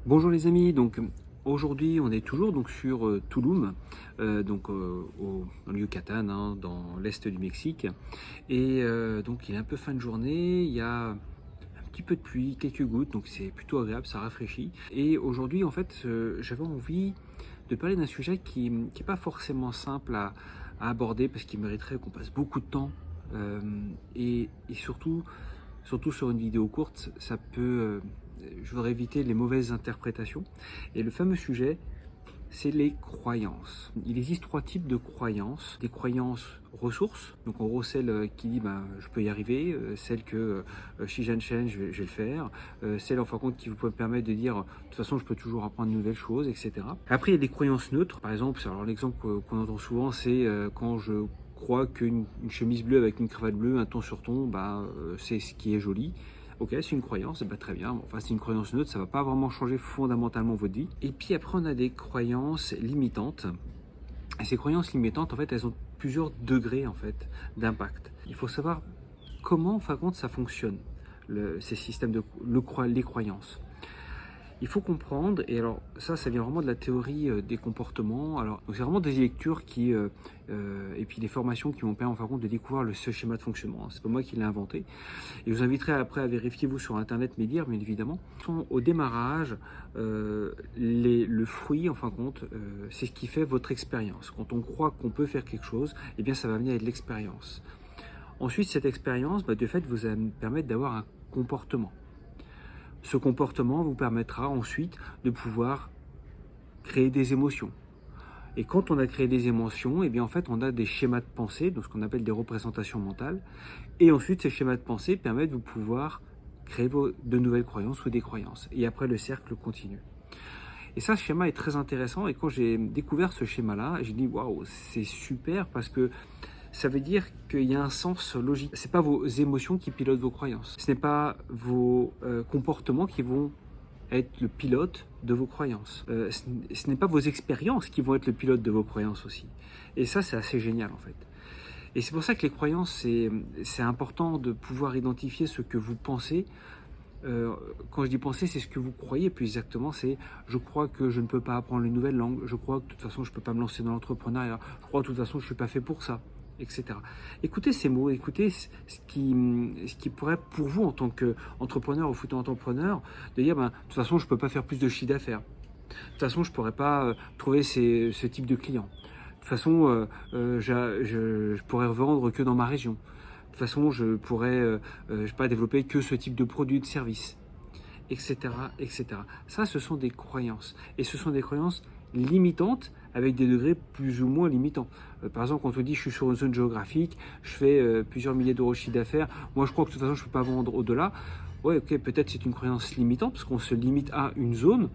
Bonjour les amis, donc aujourd'hui on est toujours donc sur Tulum, dans le Yucatan, hein, dans l'est du Mexique, et donc il est un peu fin de journée, il y a un petit peu de pluie, quelques gouttes, donc c'est plutôt agréable, ça rafraîchit. Et aujourd'hui en fait j'avais envie de parler d'un sujet qui n'est pas forcément simple à aborder parce qu'il mériterait qu'on passe beaucoup de temps et surtout sur une vidéo courte, ça peut je voudrais éviter les mauvaises interprétations. Et le fameux sujet, c'est les croyances. Il existe trois types de croyances. Des croyances ressources, donc en gros celle qui dit je peux y arriver, celle que si j'enchaîne je vais le faire, celle en fin de compte qui vous peut permettre de dire de toute façon je peux toujours apprendre de nouvelles choses, etc. Après il y a des croyances neutres, par exemple, alors l'exemple qu'on entend souvent c'est quand je crois qu'une chemise bleue avec une cravate bleue, un ton sur ton, c'est ce qui est joli. Ok, c'est une croyance, très bien. Enfin, c'est une croyance neutre, ça ne va pas vraiment changer fondamentalement votre vie. Et puis après, on a des croyances limitantes. Et ces croyances limitantes, en fait, elles ont plusieurs degrés en fait d'impact. Il faut savoir comment, en fin de compte, ça fonctionne, ces systèmes les croyances. Il faut comprendre, et alors ça vient vraiment de la théorie des comportements. Alors c'est vraiment des lectures et puis des formations qui m'ont permis en fin de compte de découvrir ce schéma de fonctionnement. C'est pas moi qui l'ai inventé. Et je vous inviterai après à vérifier vous sur internet mes dires, bien évidemment. Au démarrage, le fruit en fin de compte, c'est ce qui fait votre expérience. Quand on croit qu'on peut faire quelque chose, eh bien ça va venir avec l'expérience. Ensuite, cette expérience, de fait, vous va permettre d'avoir un comportement. Ce comportement vous permettra ensuite de pouvoir créer des émotions. Et quand on a créé des émotions, eh bien en fait on a des schémas de pensée, donc ce qu'on appelle des représentations mentales. Et ensuite ces schémas de pensée permettent de pouvoir créer de nouvelles croyances ou des croyances. Et après le cercle continue. Et ça, ce schéma est très intéressant. Et quand j'ai découvert ce schéma-là, j'ai dit waouh, c'est super parce que ça veut dire qu'il y a un sens logique. Ce n'est pas vos émotions qui pilotent vos croyances. Ce n'est pas vos comportements qui vont être le pilote de vos croyances. Ce n'est pas vos expériences qui vont être le pilote de vos croyances aussi. Et ça, c'est assez génial en fait. Et c'est pour ça que les croyances, c'est important de pouvoir identifier ce que vous pensez. Quand je dis penser, c'est ce que vous croyez plus exactement, c'est je crois que je ne peux pas apprendre une nouvelle langue, je crois que de toute façon je ne peux pas me lancer dans l'entrepreneuriat, je crois que de toute façon je ne suis pas fait pour ça, etc. Écoutez ces mots, écoutez ce qui pourrait pour vous en tant qu'entrepreneur ou futur entrepreneur, de dire de toute façon je ne peux pas faire plus de chiffre d'affaires, de toute façon je ne pourrais pas trouver ce type de client, de toute façon je pourrais vendre que dans ma région. De toute façon, je pourrais pas développer que ce type de produit, de service, etc., etc. Ça, ce sont des croyances. Et ce sont des croyances limitantes avec des degrés plus ou moins limitants. Par exemple, quand on dit je suis sur une zone géographique, je fais plusieurs milliers d'euros de chiffre d'affaires, moi je crois que de toute façon je ne peux pas vendre au-delà. Ouais, ok, peut-être c'est une croyance limitante parce qu'on se limite à une zone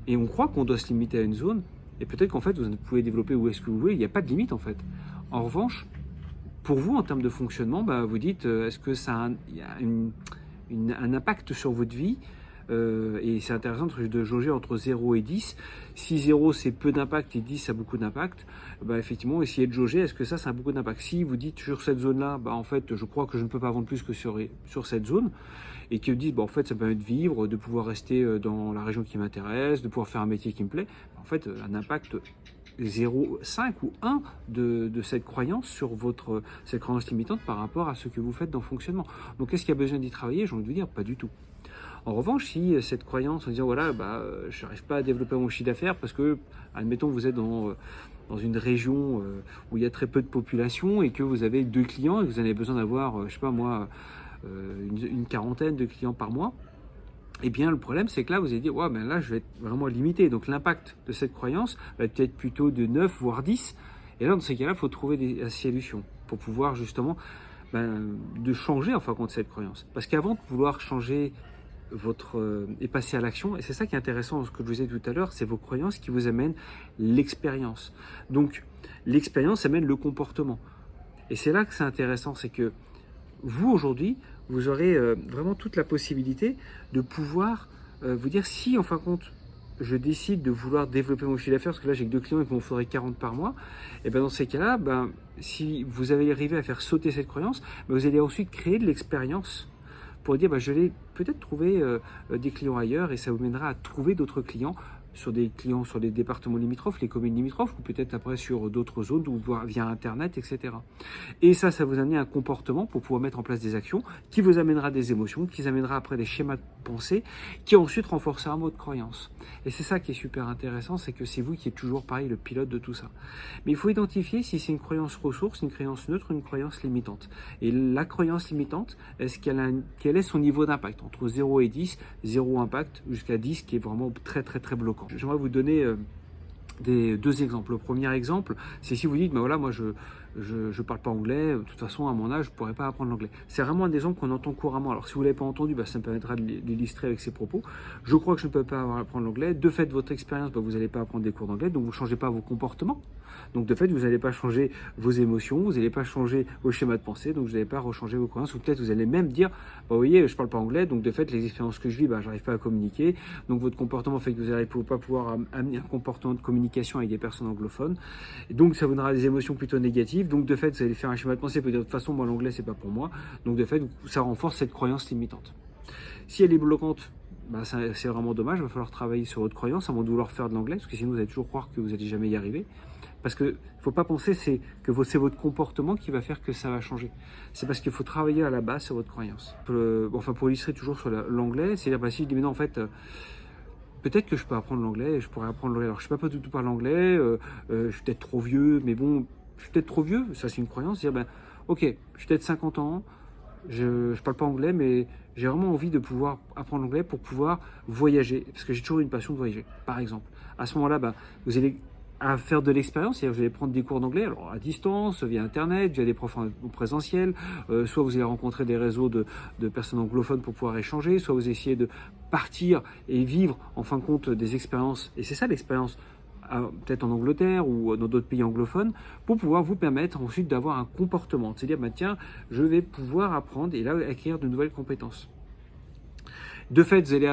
et on croit qu'on doit se limiter à une zone. Et peut-être qu'en fait, vous pouvez développer où est-ce que vous voulez, il n'y a pas de limite en fait. En revanche, pour vous, en termes de fonctionnement, vous dites, est-ce que ça a un impact sur votre vie et c'est intéressant de jauger entre 0 et 10. Si 0, c'est peu d'impact et 10, ça a beaucoup d'impact, effectivement, essayez de jauger, est-ce que ça a beaucoup d'impact. Si vous dites sur cette zone-là, en fait, je crois que je ne peux pas vendre plus que sur cette zone, et que vous dites, en fait, ça me permet de vivre, de pouvoir rester dans la région qui m'intéresse, de pouvoir faire un métier qui me plaît, en fait, un impact 0, 5 ou 1 de cette croyance sur cette croyance limitante par rapport à ce que vous faites dans le fonctionnement. Donc, est-ce qu'il y a besoin d'y travailler? J'ai envie de vous dire, pas du tout. En revanche, si cette croyance en disant, voilà, je n'arrive pas à développer mon chiffre d'affaires parce que, admettons, vous êtes dans une région où il y a très peu de population et que vous avez 2 clients et que vous avez besoin d'avoir, je sais pas moi, une quarantaine de clients par mois, eh bien, le problème, c'est que là, vous allez dire, là, je vais être vraiment limité. Donc, l'impact de cette croyance va être peut-être plutôt de 9, voire 10. Et là, dans ces cas-là, il faut trouver des solutions pour pouvoir justement de changer, en fin de compte, cette croyance. Parce qu'avant de vouloir changer et passer à l'action, et c'est ça qui est intéressant dans ce que je vous ai dit tout à l'heure, c'est vos croyances qui vous amènent l'expérience. Donc, l'expérience amène le comportement. Et c'est là que c'est intéressant, c'est que vous, aujourd'hui, vous aurez vraiment toute la possibilité de pouvoir vous dire si, en fin de compte, je décide de vouloir développer mon chiffre d'affaires, parce que là j'ai que 2 clients et qu'il m'en faudrait 40 par mois, et ben dans ces cas-là, ben, si vous avez arrivé à faire sauter cette croyance, ben, vous allez ensuite créer de l'expérience pour dire ben, je vais peut-être trouver des clients ailleurs, et ça vous mènera à trouver d'autres clients sur des clients sur les départements limitrophes, les communes limitrophes, ou peut-être après sur d'autres zones, ou via Internet, etc. Et ça vous amène un comportement pour pouvoir mettre en place des actions qui vous amènera des émotions, qui vous amènera après des schémas de pensée, qui ensuite renforcera votre croyance. Et c'est ça qui est super intéressant, c'est que c'est vous qui êtes toujours pareil, le pilote de tout ça. Mais il faut identifier si c'est une croyance ressource, une croyance neutre, une croyance limitante. Et la croyance limitante, quel est son niveau d'impact? Entre 0 et 10, 0 impact, jusqu'à 10 qui est vraiment très très très bloquant. J'aimerais vous donner deux exemples. Le premier exemple, c'est si vous dites, ben voilà, moi je parle pas anglais, de toute façon à mon âge je pourrais pas apprendre l'anglais. C'est vraiment un exemple qu'on entend couramment. Alors si vous l'avez pas entendu, ben, ça me permettra de l'illustrer avec ces propos. Je crois que je ne peux pas apprendre l'anglais. De fait, votre expérience, ben, vous n'allez pas apprendre des cours d'anglais, donc vous ne changez pas vos comportements. Donc de fait, vous n'allez pas changer vos émotions, vous n'allez pas changer vos schémas de pensée, donc vous n'allez pas rechanger vos croyances, ou peut-être vous allez même dire, bah, vous voyez, je parle pas anglais, donc de fait, les expériences que je vis, bah, j'arrive pas à communiquer, donc votre comportement fait que vous n'allez pas pouvoir amener un comportement de communication avec des personnes anglophones, et donc ça vous donnera des émotions plutôt négatives, donc de fait, vous allez faire un schéma de pensée, peut-être de toute façon, moi l'anglais c'est pas pour moi, donc de fait, ça renforce cette croyance limitante. Si elle est bloquante, bah, c'est vraiment dommage, il va falloir travailler sur votre croyance avant de vouloir faire de l'anglais, parce que sinon vous allez toujours croire que vous n'allez jamais y arriver. Parce que faut pas penser que c'est votre comportement qui va faire que ça va changer. C'est parce qu'il faut travailler à la base sur votre croyance. Pour illustrer toujours sur l'anglais, c'est-à-dire bah, si je dis mais non en fait peut-être que je peux apprendre l'anglais, je pourrais apprendre l'anglais. Alors je ne sais pas du tout parler anglais, je suis peut-être trop vieux, mais bon, je suis peut-être trop vieux, ça c'est une croyance, c'est-à-dire ben ok, je suis peut-être 50 ans, je parle pas anglais, mais j'ai vraiment envie de pouvoir apprendre l'anglais pour pouvoir voyager, parce que j'ai toujours eu une passion de voyager, par exemple. À ce moment-là, bah, vous allez à faire de l'expérience, c'est-à-dire vous allez prendre des cours d'anglais, alors à distance, via Internet, via des profs en présentiel, soit vous allez rencontrer des réseaux de personnes anglophones pour pouvoir échanger, soit vous essayez de partir et vivre en fin de compte des expériences, et c'est ça l'expérience, peut-être en Angleterre ou dans d'autres pays anglophones, pour pouvoir vous permettre ensuite d'avoir un comportement, c'est-à-dire bah, tiens, je vais pouvoir apprendre et là acquérir de nouvelles compétences. De fait, vous allez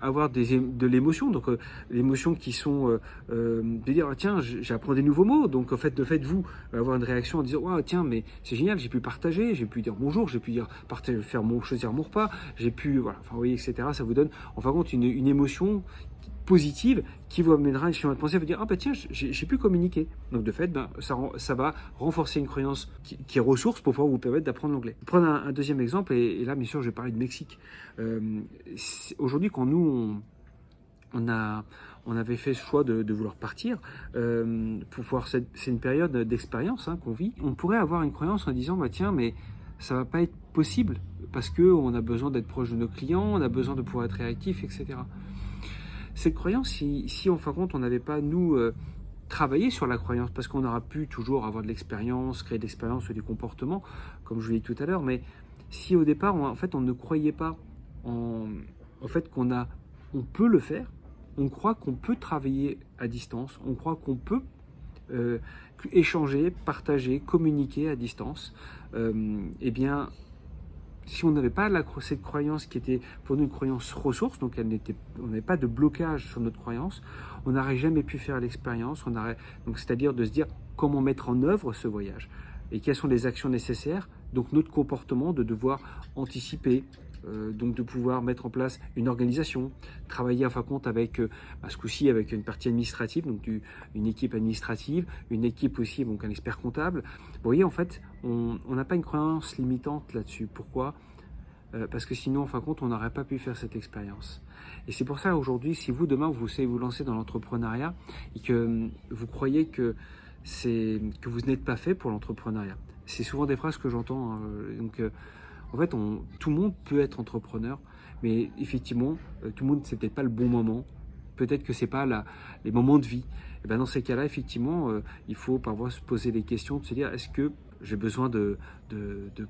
avoir de l'émotion, donc l'émotion qui sont de dire tiens, j'apprends des nouveaux mots, donc en fait, de fait, vous avoir une réaction en disant wow, tiens, mais c'est génial, j'ai pu partager, j'ai pu dire bonjour, j'ai pu dire partager, choisir mon repas, j'ai pu voilà, enfin oui, etc. Ça vous donne en fin de compte une émotion positive qui vous amènera un schéma de pensée, vous dire ah bah tiens, j'ai pu communiquer. Donc de fait, ben, ça va renforcer une croyance qui est ressource pour pouvoir vous permettre d'apprendre l'anglais. Prendre un deuxième exemple, et là bien sûr je vais parler de Mexique. Aujourd'hui quand nous on avait fait ce choix de vouloir partir pour pouvoir, c'est une période d'expérience hein, qu'on vit, on pourrait avoir une croyance en disant bah tiens mais ça va pas être possible parce qu'on a besoin d'être proche de nos clients, on a besoin de pouvoir être réactif, etc. Cette croyance, si en fin de compte on n'avait pas nous travaillé sur la croyance, parce qu'on aura pu toujours avoir de l'expérience, créer de l'expérience ou des comportements, comme je vous l'ai dit tout à l'heure, mais si au départ en fait on ne croyait pas en fait on peut le faire, on croit qu'on peut travailler à distance, on croit qu'on peut échanger, partager, communiquer à distance, eh bien si on n'avait pas cette croyance qui était pour nous une croyance ressource, donc on n'avait pas de blocage sur notre croyance, on n'aurait jamais pu faire l'expérience, donc c'est-à-dire de se dire comment mettre en œuvre ce voyage et quelles sont les actions nécessaires, donc notre comportement de devoir anticiper, donc de pouvoir mettre en place une organisation, travailler en fin de compte avec, à ce coup-ci avec une partie administrative, donc une équipe administrative, une équipe aussi, donc un expert comptable. Vous voyez, en fait, on n'a pas une croyance limitante là-dessus. Pourquoi ? Parce que sinon, en fin de compte, on n'aurait pas pu faire cette expérience. Et c'est pour ça, aujourd'hui, si vous, demain, vous savez vous lancer dans l'entrepreneuriat et que vous croyez que vous n'êtes pas fait pour l'entrepreneuriat. C'est souvent des phrases que j'entends. En fait, tout le monde peut être entrepreneur, mais effectivement, tout le monde, c'est peut-être pas le bon moment. Peut-être que c'est pas les moments de vie. Et ben dans ces cas-là, effectivement, il faut parfois se poser des questions, de se dire est-ce que j'ai besoin de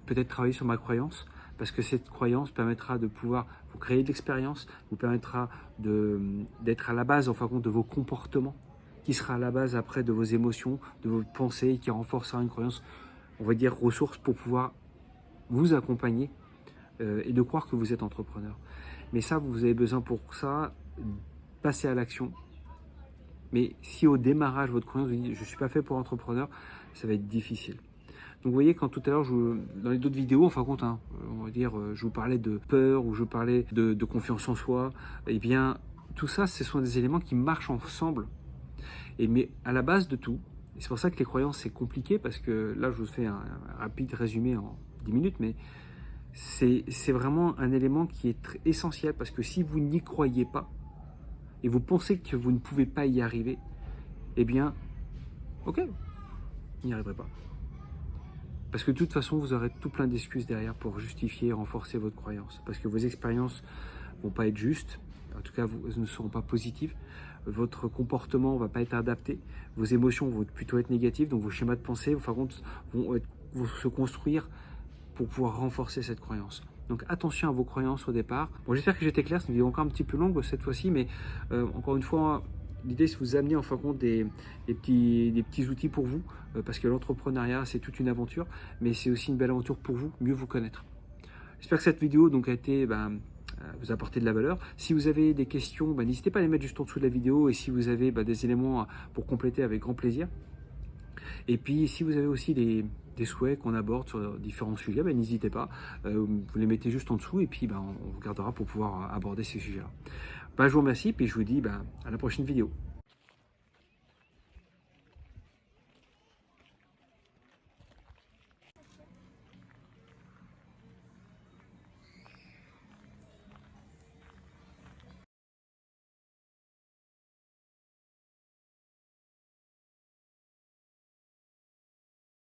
peut-être travailler sur ma croyance, parce que cette croyance permettra de pouvoir vous créer de l'expérience, vous permettra d'être à la base, en fin de compte, de vos comportements, qui sera à la base après de vos émotions, de vos pensées, qui renforcera une croyance, on va dire, ressource pour pouvoir vous accompagner et de croire que vous êtes entrepreneur. Mais ça, vous avez besoin pour ça passer à l'action. Mais si au démarrage, votre croyance vous dit « je ne suis pas fait pour entrepreneur », ça va être difficile. Donc vous voyez, quand tout à l'heure, dans les autres vidéos, en fin de compte, hein, on va dire, je vous parlais de peur ou je vous parlais de confiance en soi, eh bien, tout ça, ce sont des éléments qui marchent ensemble. Mais à la base de tout, et c'est pour ça que les croyances, c'est compliqué, parce que là, je vous fais un rapide résumé en 10 minutes, mais c'est vraiment un élément qui est essentiel, parce que si vous n'y croyez pas, et vous pensez que vous ne pouvez pas y arriver, eh bien, ok, vous n'y arriverez pas. Parce que de toute façon, vous aurez tout plein d'excuses derrière pour justifier et renforcer votre croyance. Parce que vos expériences ne vont pas être justes, en tout cas, elles ne seront pas positives. Votre comportement ne va pas être adapté. Vos émotions vont plutôt être négatives, donc vos schémas de pensée, vont se construire pour pouvoir renforcer cette croyance. Donc attention à vos croyances au départ. Bon, j'espère que j'étais clair, c'est une vidéo encore un petit peu longue cette fois-ci, mais encore une fois, l'idée c'est de vous amener en fin de compte des petits outils pour vous, parce que l'entrepreneuriat c'est toute une aventure, mais c'est aussi une belle aventure pour vous, mieux vous connaître. J'espère que cette vidéo donc, a été vous apporter de la valeur. Si vous avez des questions, n'hésitez pas à les mettre juste en dessous de la vidéo, et si vous avez des éléments pour compléter, avec grand plaisir. Et puis si vous avez aussi des souhaits qu'on aborde sur différents sujets, n'hésitez pas, vous les mettez juste en dessous, et puis on vous gardera pour pouvoir aborder ces sujets-là. Je vous remercie, puis je vous dis à la prochaine vidéo.